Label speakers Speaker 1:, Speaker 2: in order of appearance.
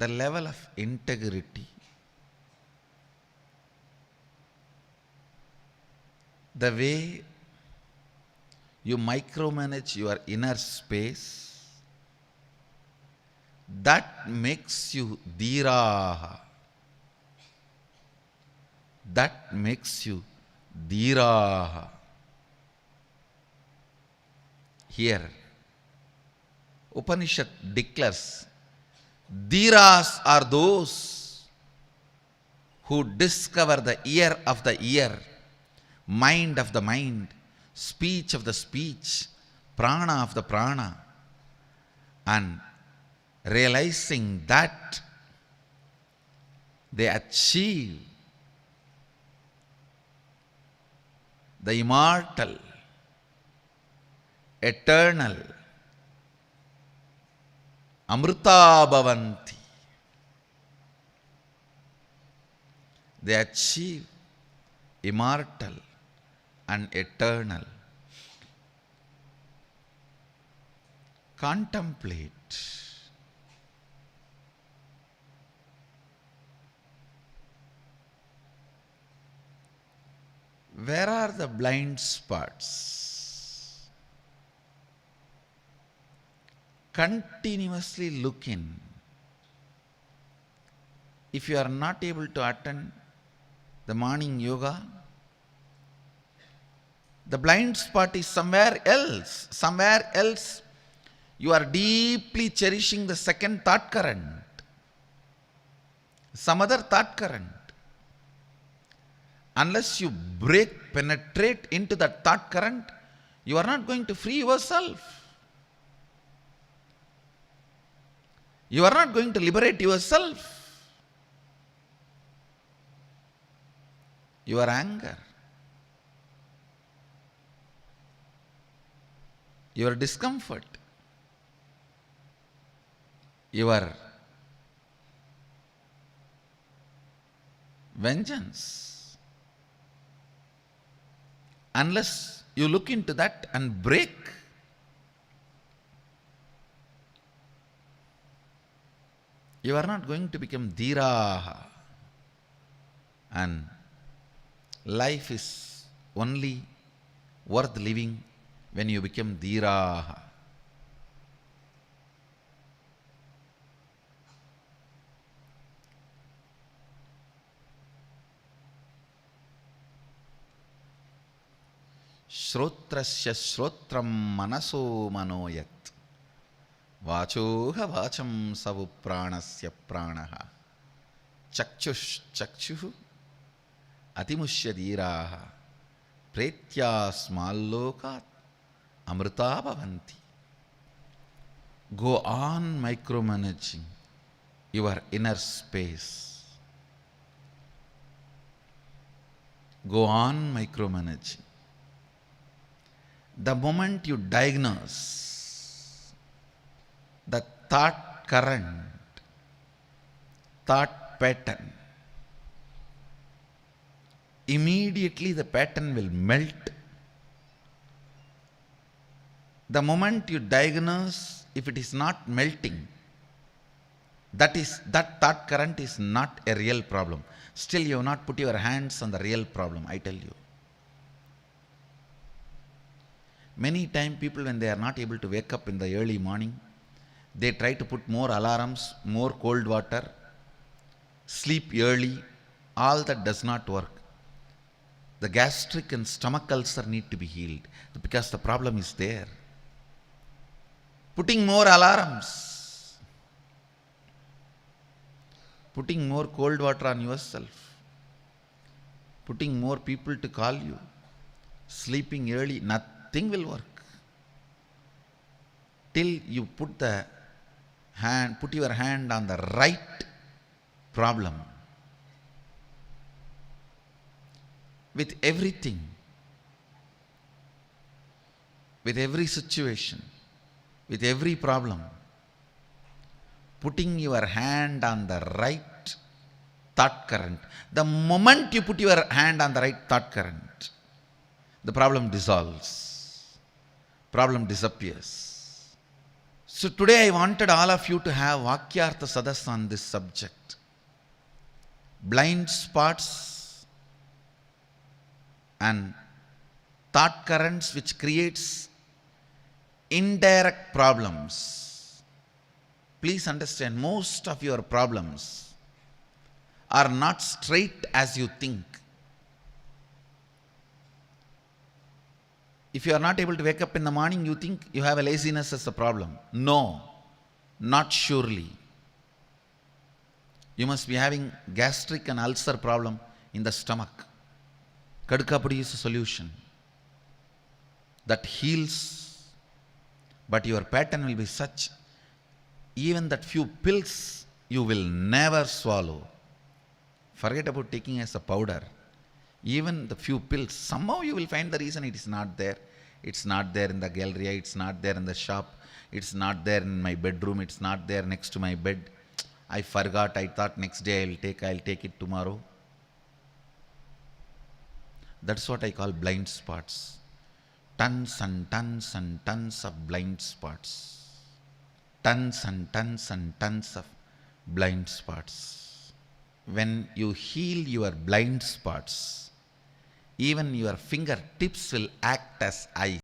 Speaker 1: the level of integrity, the way you micromanage your inner space, that makes you dhiraha. That makes you dhiraha. Here, Upanishad declares, dhiras are those who discover the ear of the ear, mind of the mind, speech of the speech, prana of the prana, and realizing that they achieve the immortal, eternal, amrita bhavanti. They achieve immortal and eternal. Contemplate. Where are the blind spots? Continuously look in. If you are not able to attend the morning yoga, the blind spot is somewhere else. Somewhere else you are deeply cherishing the second thought current, some other thought current. Unless you penetrate into that thought current, you are not going to free yourself. You are not going to liberate yourself. Your anger, your discomfort, your vengeance, unless you look into that and break, you are not going to become dhiraha. And life is only worth living when you become dhiraha. Shrotrasya shrotram manaso manoyat vachoha vacham savu pranasya pranaha chakchush chakshuhu atimushya dhiraha pretya smallokat amrita bhavanti. Go on micromanaging your inner space. Go on micromanaging. The moment you diagnose the thought current, thought pattern, immediately the pattern will melt. The moment you diagnose, if it is not melting, that thought current is not a real problem. Still you have not put your hands on the real problem, I tell you. Many times people, when they are not able to wake up in the early morning, they try to put more alarms, more cold water, sleep early. All that does not work. The gastric and stomach ulcer need to be healed because the problem is there. Putting more alarms, putting more cold water on yourself, putting more people to call you, sleeping early, nothing will work. Till you put your hand on the right problem. With everything, with every situation, with every problem, putting your hand on the right thought current. The moment you put your hand on the right thought current, the problem dissolves, problem disappears. So today I wanted all of you to have Vakyartha Sadas on this subject. Blind spots and thought currents which creates indirect problems. Please understand, most of your problems are not straight as you think. If you are not able to wake up in the morning, you think you have a laziness as a problem. No, not surely. You must be having gastric and ulcer problem in the stomach. Kadukapudi is a solution that heals, but your pattern will be such, even that few pills you will never swallow. Forget about taking as a powder. Even the few pills, somehow you will find the reason it is not there. It's not there in the gallery, it's not there in the shop, it's not there in my bedroom, it's not there next to my bed. I forgot, I thought next day I'll take it tomorrow. That's what I call blind spots. Tons and tons and tons of blind spots. Tons and tons and tons of blind spots. When you heal your blind spots, even your fingertips will act as eyes.